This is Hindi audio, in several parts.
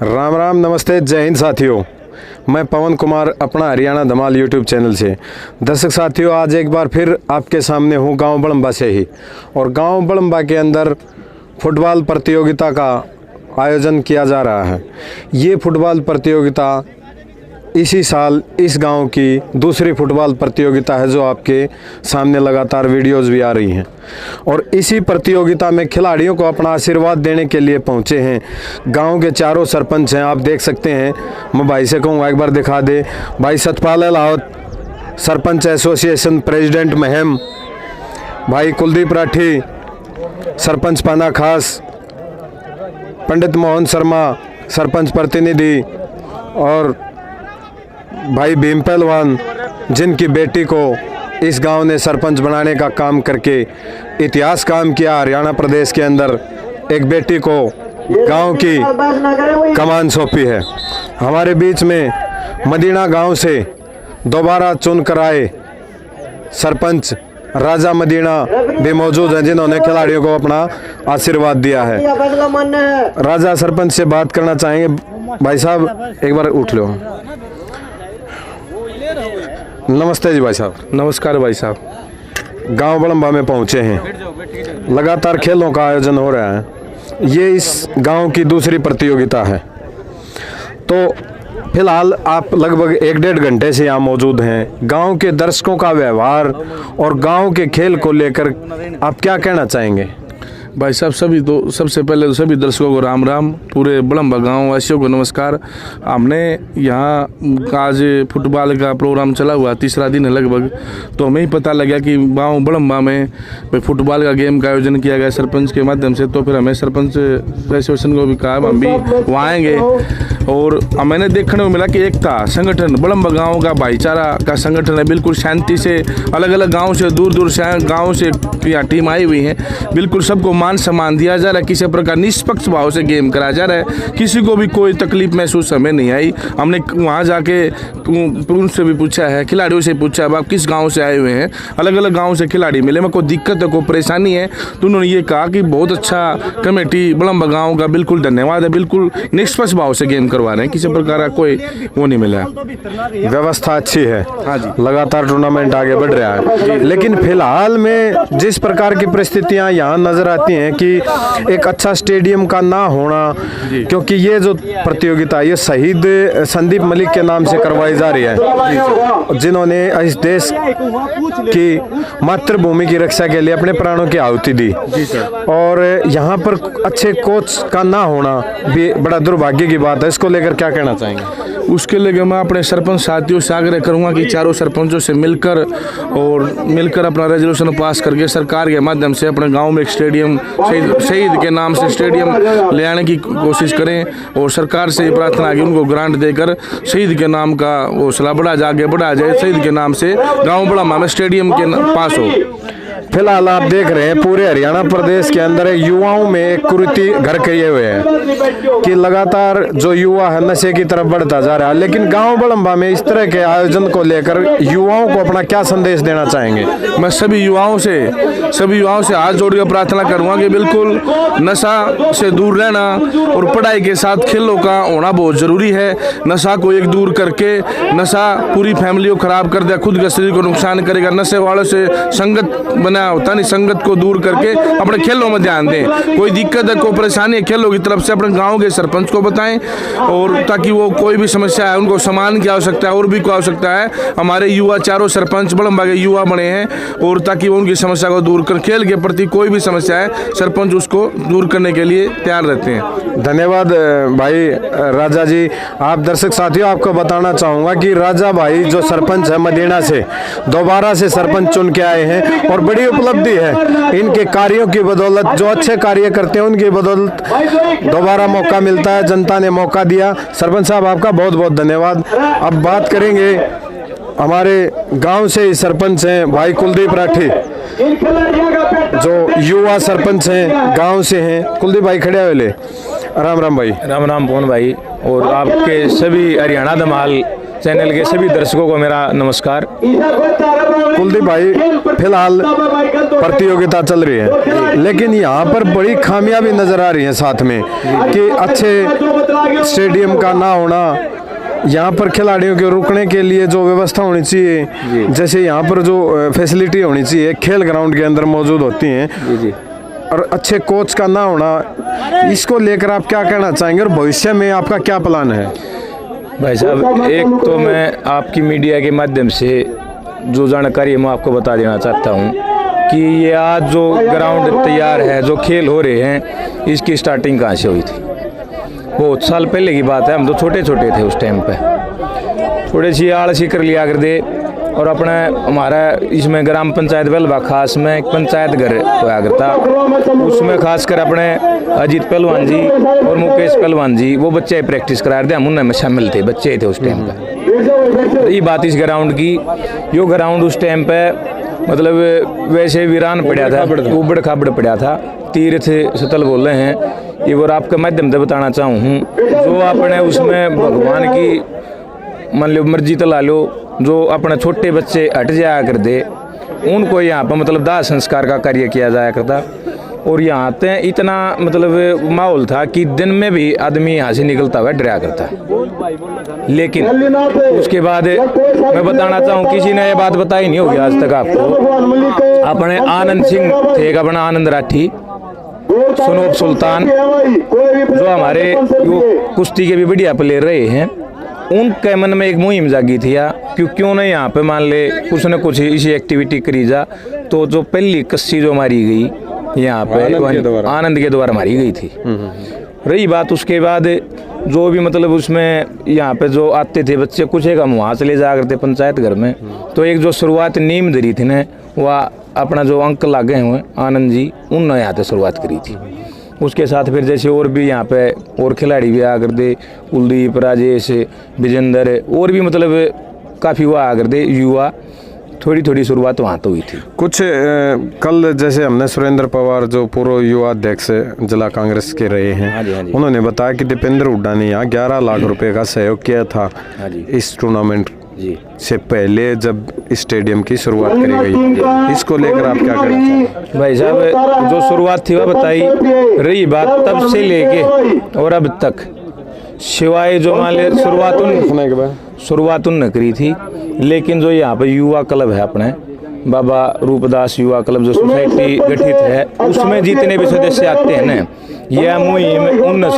राम राम, नमस्ते, जय हिंद साथियों। मैं पवन कुमार, अपना हरियाणा धमाल यूट्यूब चैनल से। दर्शक साथियों, आज एक बार फिर आपके सामने हूँ गांव बड़म्बा से ही। और गांव बड़म्बा के अंदर फुटबॉल प्रतियोगिता का आयोजन किया जा रहा है। ये फुटबॉल प्रतियोगिता इसी साल इस गांव की दूसरी फुटबॉल प्रतियोगिता है, जो आपके सामने लगातार वीडियोस भी आ रही हैं। और इसी प्रतियोगिता में खिलाड़ियों को अपना आशीर्वाद देने के लिए पहुंचे हैं गांव के चारों सरपंच हैं। आप देख सकते हैं, मैं भाई से कहूँगा एक बार दिखा दे। भाई सतपाल लाहौत, सरपंच एसोसिएशन प्रेसिडेंट महम, भाई कुलदीप राठी, सरपंच पाना खास, पंडित मोहन शर्मा, सरपंच प्रतिनिधि, और भाई भीम पहलवान, जिनकी बेटी को इस गांव ने सरपंच बनाने का काम करके इतिहास काम किया। हरियाणा प्रदेश के अंदर एक बेटी को गांव की कमान सौंपी है। हमारे बीच में मदीना गांव से दोबारा चुन कर आए सरपंच राजा मदीना भी मौजूद हैं, जिन्होंने खिलाड़ियों को अपना आशीर्वाद दिया है। राजा सरपंच से बात करना चाहेंगे। भाई साहब एक बार उठ लो। नमस्ते जी भाई साहब। नमस्कार भाई साहब। गांव बड़म्बा में पहुंचे हैं, लगातार खेलों का आयोजन हो रहा है। ये इस गांव की दूसरी प्रतियोगिता है। तो फिलहाल आप लगभग 1-1.5 घंटे से यहाँ मौजूद हैं। गांव के दर्शकों का व्यवहार और गांव के खेल को लेकर आप क्या कहना चाहेंगे? भाई साहब सबसे पहले तो सभी दर्शकों को राम राम, पूरे बड़म्बा गांव वासियों को नमस्कार। हमने यहाँ आज फुटबॉल का प्रोग्राम चला हुआ, तीसरा दिन है लगभग, तो हमें ही पता लगा कि गांव बड़म्बा में फुटबॉल का गेम का आयोजन किया गया सरपंच के माध्यम से। तो फिर हमें सरपंच एसोसिएशन को भी कहा हम भी वहाँ आएंगे। और मैंने देखने को मिला कि एकता संगठन, बड़म्बा गाँव का भाईचारा का संगठन है। बिल्कुल शांति से, अलग अलग गाँव से, दूर दूर से गाँव से यहाँ टीम आई हुई है। बिल्कुल सबको मान सम्मान दिया जा रहा है, किसी प्रकार निष्पक्ष भाव से गेम कराया जा रहा है। किसी को भी कोई तकलीफ महसूस हमें नहीं आई। हमने वहाँ जाके उनसे भी पूछा है, खिलाड़ियों से पूछा है, आप किस गांव से आए हुए हैं। अलग अलग गांव से खिलाड़ी मिले, में कोई दिक्कत है, कोई परेशानी है, तो उन्होंने ये कहा कि बहुत अच्छा कमेटी बड़म्बा गाँव का, बिल्कुल धन्यवाद है, बिल्कुल निष्पक्ष भाव से गेम करवा रहे हैं, किसी प्रकार का कोई वो नहीं मिला। व्यवस्था अच्छी है। हाँ जी, लगातार टूर्नामेंट आगे बढ़ रहा है। लेकिन फिलहाल में जिस प्रकार की परिस्थितियां यहाँ नजर आती हैं कि एक अच्छा स्टेडियम का ना होना, क्योंकि ये जो प्रतियोगिता ये शहीद संदीप मलिक के नाम से करवाई जा रही है, जिन्होंने इस देश की मातृभूमि की रक्षा के लिए अपने प्राणों की आहुति दी। और यहाँ पर अच्छे कोच का ना होना भी बड़ा दुर्भाग्य की बात है। इसको लेकर क्या कहना चाहेंगे? उसके लिए मैं अपने सरपंच साथियों से आग्रह करूंगा कि चारों सरपंचों से मिलकर अपना रेजोल्यूशन पास करके सरकार के माध्यम से अपने गांव में एक स्टेडियम, शहीद के नाम से स्टेडियम ले आने की कोशिश करें। और सरकार से प्रार्थना है कि उनको ग्रांट देकर शहीद के नाम का हौसला बढ़ा जाए, शहीद के नाम से गाँव बड़म्बा में स्टेडियम के पास हो। फिलहाल आप देख रहे हैं पूरे हरियाणा प्रदेश के अंदर युवाओं में एक कुरीति घर किए हुए हैं कि लगातार जो युवा है नशे की तरफ बढ़ता जा रहा है। लेकिन गांव बड़म्बा में इस तरह के आयोजन को लेकर युवाओं को अपना क्या संदेश देना चाहेंगे? मैं सभी युवाओं से हाथ जोड़कर प्रार्थना करूंगा कि बिल्कुल नशा से दूर रहना और पढ़ाई के साथ खेलों का होना बहुत जरूरी है। नशा को एक दूर करके, नशा पूरी फैमिली को खराब कर दे, खुद के शरीर को नुकसान करेगा। नशे वालों से संगत बना होता नहीं, संगत को दूर करके अपने खेलों में ध्यान दें। कोई दिक्कत है, कोई परेशानी है, खेलों की तरफ से अपने गांव के सरपंच को बताएं, और ताकि वो कोई भी समस्या है, उनको सम्मान की आवश्यकता है और भी कोई आवश्यकता है, हमारे युवा चारों सरपंच बड़म्बा के युवा बने हैं, और ताकि वो उनकी समस्या को दूर कर, खेल के प्रति कोई भी समस्या है, सरपंच उसको दूर करने के लिए तैयार रहते हैं। धन्यवाद भाई राजा जी। आप दर्शक साथियों, आपको बताना चाहूँगा कि राजा भाई जो सरपंच है मदीना से, दोबारा से सरपंच चुन के आए हैं और बड़ी उपलब्धि है इनके कार्यों की बदौलत। जो अच्छे कार्य करते हैं उनकी बदौलत दोबारा मौका मिलता है, जनता ने मौका दिया। सरपंच साहब आपका बहुत बहुत धन्यवाद। अब बात करेंगे हमारे गांव से ही सरपंच हैं भाई कुलदीप राठी, जो युवा सरपंच हैं, गांव से हैं। कुलदीप भाई खड़े हुए ले। राम राम भाई। राम राम पवन भाई, और आपके सभी हरियाणा धमाल चैनल के सभी दर्शकों को मेरा नमस्कार। कुलदीप भाई, फिलहाल प्रतियोगिता चल रही है, लेकिन यहाँ पर बड़ी खामियां भी नजर आ रही हैं साथ में कि अच्छे स्टेडियम का ना होना, यहाँ पर खिलाड़ियों के रुकने के लिए जो व्यवस्था होनी चाहिए, जैसे यहाँ पर जो फैसिलिटी होनी चाहिए खेल ग्राउंड के अंदर मौजूद होती हैं, और अच्छे कोच का ना होना, इसको लेकर आप क्या कहना चाहेंगे और भविष्य में आपका क्या प्लान है? भाई साहब, एक तो मैं आपकी मीडिया के माध्यम से जो जानकारी है मैं आपको बता देना चाहता हूँ कि ये आज जो ग्राउंड तैयार है, जो खेल हो रहे हैं, इसकी स्टार्टिंग कहाँ से हुई थी? बहुत साल पहले की बात है। हम तो छोटे छोटे थे उस टाइम पे, थोड़ी सी आलसी कर लिया कर दे, और अपने हमारा इसमें ग्राम पंचायत बलबा खास में एक पंचायत घर होया करता, उसमें खासकर अपने अजीत पहलवान जी और मुकेश पहलवान जी वो बच्चे प्रैक्टिस करा रहे थे, हम उनमें शामिल थे, बच्चे थे उस टाइम पे। ये बात इस ग्राउंड की, यो ग्राउंड उस टाइम पे मतलब वैसे वीरान पड़ा था, उबड़ खाबड़ पड़ा था, तीर्थ स्थल बोल रहे हैं ये, और आपके माध्यम से बताना चाहूँ जो आपने उसमें भगवान की मान लो मर्जी तो ला लो, जो अपने छोटे बच्चे हट जाया कर दे उनको यहाँ पर मतलब दाह संस्कार का कार्य किया जाया करता। और यहाँ पे इतना मतलब माहौल था कि दिन में भी आदमी यहाँ से निकलता हुआ डरा करता। लेकिन उसके बाद मैं बताना चाहूँ, किसी ने ये बात बताई नहीं होगी आज तक आपको। अपने आनंद सिंह थे, अपना आनंद राठी, सुनोब सुल्तान, जो हमारे कुश्ती के भी बढ़िया प्लेयर रहे हैं, उनके मन में एक मुहिम जागी थी कि क्यों नहीं यहाँ पे मान ले कुछ न कुछ इसी एक्टिविटी करी जा। तो जो पहली कस्सी जो मारी गई यहाँ पे आनंद के द्वारा मारी गई थी। रही बात उसके बाद जो भी मतलब उसमें यहाँ पे जो आते थे बच्चे, कुछ एक हम वहाँ चले जा करते पंचायत घर में, तो एक जो शुरुआत नीम धरी थी न, वह अपना जो अंकल लागे हुए आनंद जी, उन्होंने यहाँ से शुरुआत करी थी। उसके साथ फिर जैसे और भी यहाँ पे और खिलाड़ी भी आकर दे, कुलदीप, राजेश, विजेंद्र, और भी मतलब काफ़ी हुआ आकर दे युवा, थोड़ी थोड़ी शुरुआत वहाँ तो हुई थी। कुछ कल जैसे हमने सुरेंद्र पवार जो पूर्व युवा अध्यक्ष जिला कांग्रेस के रहे हैं, हाँ जी। उन्होंने बताया कि दीपेंद्र हुड्डा ने यहाँ 11 लाख रुपए का सहयोग किया था इस टूर्नामेंट से पहले जब स्टेडियम की शुरुआत करी गई। इसको लेकर आप क्या कहना चाहेंगे? भाई साहब, जो शुरुआत थी वह बताई, रही बात तब से लेके और अब तक, सिवाय जो मान ले शुरुआत उन्होंने करी थी, लेकिन जो यहाँ पे युवा क्लब है अपने बाबा रूपदास युवा क्लब जो सोसाइटी गठित है, उसमें जितने भी सदस्य आते हैं ना, यह मुहिम उनने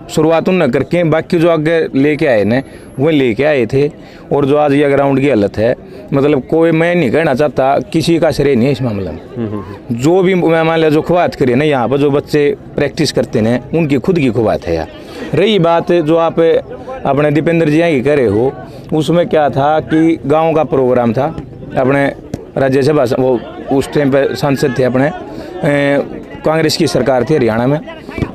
शुरुआत उनने करके बाकी जो आगे लेके आए ना वो लेके आए थे। और जो आज यह ग्राउंड की हालत है, मतलब कोई, मैं नहीं कहना चाहता किसी का श्रेय नहीं है इस मामले में। जो भी मैं मान लिया जो खुवात करे ना यहाँ पर जो बच्चे प्रैक्टिस करते हैं उनकी खुद की खुवात है यार। रही बात जो आप अपने दीपेंद्र जी की कह रहे हो, उसमें क्या था कि गाँव का प्रोग्राम था, अपने राज्यसभा वो उस टाइम पे सांसद थे, अपने कांग्रेस की सरकार थी हरियाणा में,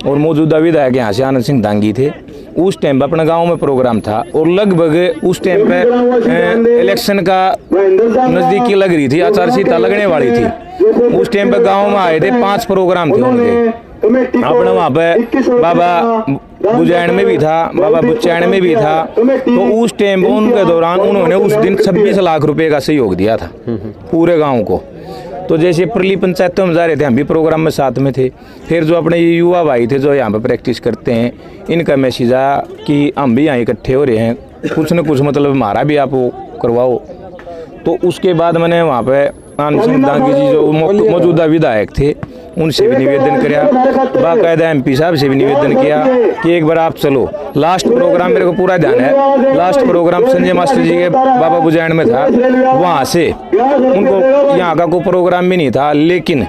और मौजूदा विधायक यहाँ से आनंद सिंह दांगी थे। उस टाइम पे अपने गांव में प्रोग्राम था, और लगभग उस टाइम पे इलेक्शन का नज़दीकी लग रही थी, आचार संहिता लगने वाली थी। उस टाइम पे गांव में आए थे, 5 प्रोग्राम थे उनके अपने वहाँ पे, बाबा बुजैन में भी था, बाबा बुच्चैन में भी था। तो उस टाइम उनके दौरान उन्होंने उस दिन 26 लाख रुपए का सहयोग दिया था पूरे गांव को। तो जैसे परली पंचायतों में जा रहे थे, हम भी प्रोग्राम में साथ में थे। फिर जो अपने ये युवा भाई थे जो यहाँ पे प्रैक्टिस करते हैं, इनका मैसेज आया कि हम भी यहाँ इकट्ठे हो रहे हैं, कुछ न कुछ मतलब हमारा भी आप वो करवाओ। तो उसके बाद मैंने वहाँ पे आनंद सिंह दांगी जी जो मौजूदा विधायक थे उनसे भी निवेदन किया, बाकायदा MP साहब से भी निवेदन किया कि एक बार आप चलो। लास्ट प्रोग्राम मेरे को पूरा ध्यान है, लास्ट प्रोग्राम संजय मास्टर जी के बाबा बुजैन में था, वहाँ से उनको यहाँ का कोई प्रोग्राम भी नहीं था, लेकिन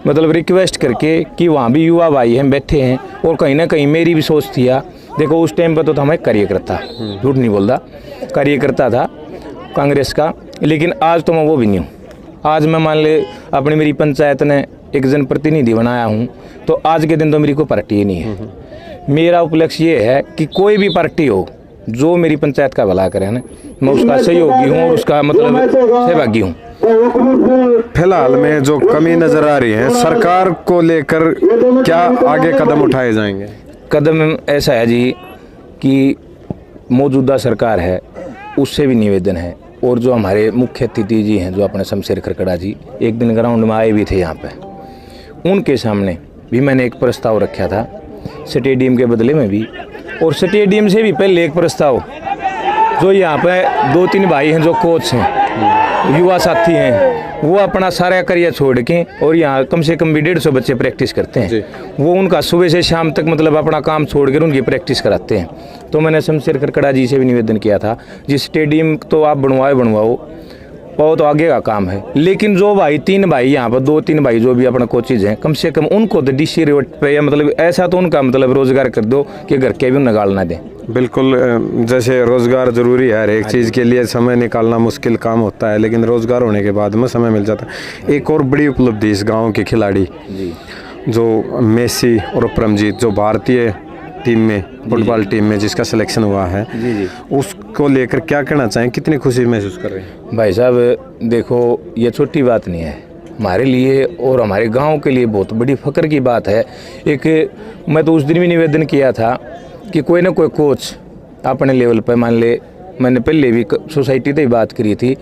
मतलब रिक्वेस्ट करके कि वहाँ भी युवा भाई हैं बैठे हैं, और कहीं ना कहीं मेरी भी सोच थी यार, देखो उस टाइम पर तो मैं कार्यकर्ता, झूठ नहीं बोलता, कार्यकर्ता था कांग्रेस का, लेकिन आज तो मैं वो भी नहीं हूँ। आज मैं मान ले अपनी मेरी पंचायत ने एक जनप्रतिनिधि बनाया हूँ, तो आज के दिन तो मेरी कोई पार्टी ही नहीं है। मेरा उपलक्ष्य ये है कि कोई भी पार्टी हो जो मेरी पंचायत का भला करे ना, मैं उसका सहयोगी हूँ और उसका मतलब सहभागी हूँ। फिलहाल में जो कमी नजर आ रही है, सरकार को लेकर क्या आगे कदम उठाए जाएंगे? कदम ऐसा है जी कि मौजूदा सरकार है उससे भी निवेदन है, और जो हमारे मुख्य अतिथि जी हैं जो अपने शमशेर खरकड़ा जी एक दिन ग्राउंड में आए भी थे यहाँ पे, उनके सामने भी मैंने एक प्रस्ताव रखा था स्टेडियम के बदले में भी और स्टेडियम से भी पहले एक प्रस्ताव, जो यहाँ पे 2-3 भाई हैं जो कोच हैं, युवा साथी हैं, वो अपना सारा करियर छोड़ के और यहाँ कम से कम भी 150 बच्चे प्रैक्टिस करते हैं। वो उनका सुबह से शाम तक मतलब अपना काम छोड़ कर उनकी प्रैक्टिस कराते हैं। तो मैंने शमशेर खरकड़ा जी से भी निवेदन किया था, जिस स्टेडियम तो आप बनवाओ बहुत आगे का काम है, लेकिन जो भाई 3 भाई यहाँ पर 2-3 भाई जो भी अपना कोचिज हैं, कम से कम उनको तो डीसी रेट पे या मतलब ऐसा तो उनका मतलब रोजगार कर दो कि घर के भी निकाल ना दें। बिल्कुल, जैसे रोज़गार ज़रूरी है, हर एक चीज़ के लिए समय निकालना मुश्किल काम होता है, लेकिन रोज़गार होने के बाद में समय मिल जाता है। एक और बड़ी उपलब्धि इस गांव के खिलाड़ी जो मेसी और परमजीत, जो भारतीय टीम में, फुटबॉल टीम में जिसका सिलेक्शन हुआ है, उसको लेकर क्या कहना चाहें, कितनी खुशी महसूस कर रहे हैं? भाई साहब देखो, ये छोटी बात नहीं है हमारे लिए और हमारे गांव के लिए, बहुत बड़ी फ़ख्र की बात है। एक मैं तो उस दिन भी निवेदन किया था कि कोई ना कोई कोच अपने लेवल पर, मान ले मैंने पहले भी सोसाइटी से ही बात करी थी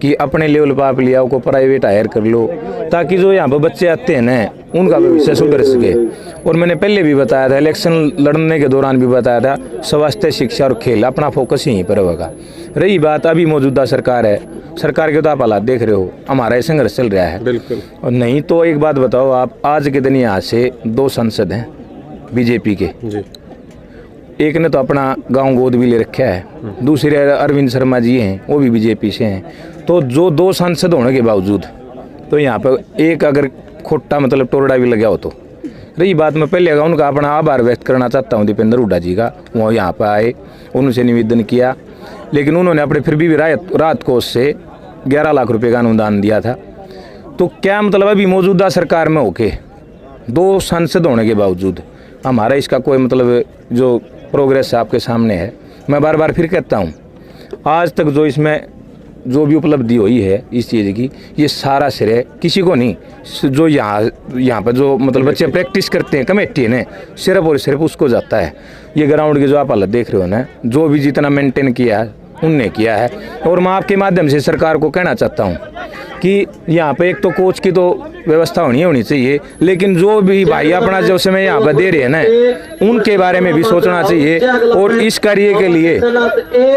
कि अपने लेवल पर आप लिया को प्राइवेट हायर कर लो, ताकि जो यहाँ पर बच्चे आते हैं ना उनका भविष्य सुधर सके। और मैंने पहले भी बताया था, इलेक्शन लड़ने के दौरान भी बताया था, स्वास्थ्य, शिक्षा और खेल अपना फोकस यहीं पर होगा। रही बात अभी मौजूदा सरकार है, सरकार के तो आप हालात देख रहे हो, हमारा ये संघर्ष चल रहा है। बिल्कुल। और नहीं तो एक बात बताओ आप, आज के दिन यहाँ से 2 सांसद हैं बीजेपी के जी। एक ने तो अपना गांव गोद भी ले रखा है, दूसरे अरविंद शर्मा जी हैं, वो भी बीजेपी से हैं। तो जो 2 सांसद होने के बावजूद तो यहाँ पर एक अगर खोटा मतलब टोरडा भी लगा हो तो रही बात, मैं पहले उनका अपना आभार व्यक्त करना चाहता हूँ दीपेंद्र हुड्डा जी का। वो यहाँ पर आए, उनसे निवेदन किया, लेकिन उन्होंने अपने फिर भी राहत कोष से 11 लाख रुपये का अनुदान दिया था। तो क्या मतलब अभी मौजूदा सरकार में होके 2 सांसद होने के बावजूद हमारा इसका कोई मतलब जो प्रोग्रेस आपके सामने है। मैं बार बार फिर कहता हूँ, आज तक जो इसमें जो भी उपलब्धि हुई है इस चीज़ की, ये सारा श्रेय किसी को नहीं, जो यहाँ पर जो मतलब बच्चे प्रैक्टिस करते हैं, कमेटी ने सिर्फ और सिर्फ उसको जाता है। ये ग्राउंड की जो आप हालत देख रहे हो ना, जो भी जितना मेंटेन किया है उनने किया है। और मैं आपके माध्यम से सरकार को कहना चाहता हूँ कि यहाँ पे एक तो कोच की तो व्यवस्था होनी चाहिए, लेकिन जो भी भाई अपना जो समय यहाँ पर दे रहे हैं ना, उनके बारे में भी सोचना चाहिए। और इस कार्य के लिए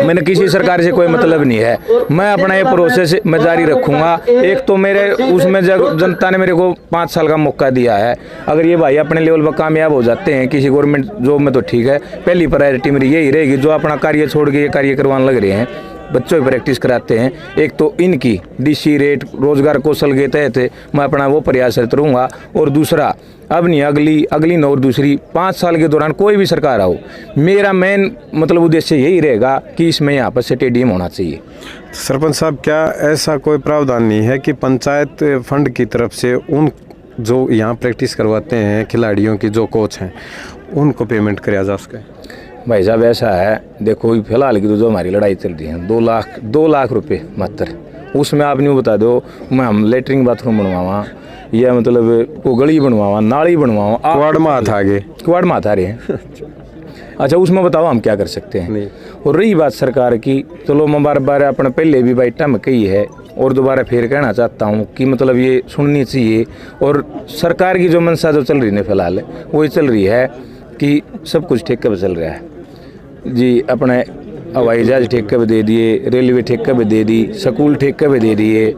मैंने किसी सरकार से कोई मतलब नहीं है, मैं अपना ये प्रोसेस मैं जारी रखूँगा। एक तो मेरे उसमें जनता ने मेरे को 5 साल का मौका दिया है, अगर ये भाई अपने लेवल पर कामयाब हो जाते हैं किसी गवर्नमेंट जॉब में तो ठीक है, पहली प्रायोरिटी मेरी यही रहेगी। जो अपना कार्य छोड़ के ये कार्य करवाने लग रहे हैं, बच्चों की प्रैक्टिस कराते हैं, एक तो इनकी डीसी रेट रोजगार कौशल के तहत मैं अपना वो प्रयासरत रहूँगा। और दूसरा, अब नहीं अगली न और दूसरी 5 साल के दौरान कोई भी सरकार आओ, मेरा मेन मतलब उद्देश्य यही रहेगा कि इसमें यहाँ पर स्टेडियम होना चाहिए। सरपंच साहब, क्या ऐसा कोई प्रावधान नहीं है कि पंचायत फंड की तरफ से उन जो यहाँ प्रैक्टिस करवाते हैं खिलाड़ियों की, जो कोच हैं, उनको पेमेंट किया जा सके? भाई साहब ऐसा है, देखो फिलहाल की तो जो हमारी लड़ाई चल रही है 2 लाख रुपये मात्र, उसमें आप नहीं बता दो मैं हम लेटरिन बाथरूम बनवावा या मतलब वो गली बनवावा, नाली बनवावा, क्वाड माथ आ रहे हैं। अच्छा, उसमें बताओ हम क्या कर सकते हैं। और रही बात सरकार की, चलो मैं बार अपने पहले भी भाई टम कही है और दोबारा फिर कहना चाहता हूँ कि मतलब ये सुननी चाहिए। और सरकार की जो मंशा जो चल रही है फिलहाल, वही चल रही है कि सब कुछ ठेके पर चल रहा है जी। अपने हवाई जहाज ठेके पे दे दिए, रेलवे ठेके पे दे दी, स्कूल ठेके पे दे दिए।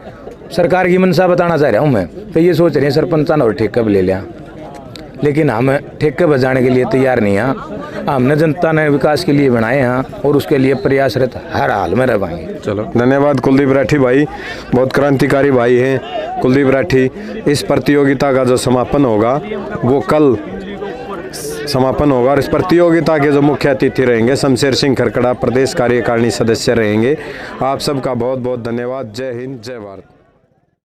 सरकार की मंशा बताना चाह रहा हूँ मैं, तो ये सोच रहे हैं सरपंचान और ठेके पे ले लिया, लेकिन हम ठेके पर जाने के लिए तैयार नहीं हैं। हमने जनता ने विकास के लिए बनाए हैं और उसके लिए प्रयासरत हर हाल में रहेंगे। चलो, धन्यवाद कुलदीप राठी भाई, बहुत क्रांतिकारी भाई हैं कुलदीप राठी। इस प्रतियोगिता का जो समापन होगा वो कल समापन होगा और इस प्रतियोगिता के जो मुख्य अतिथि रहेंगे शमशेर सिंह खरकड़ा, प्रदेश कार्यकारिणी सदस्य रहेंगे। आप सबका बहुत बहुत धन्यवाद। जय हिंद, जय भारत।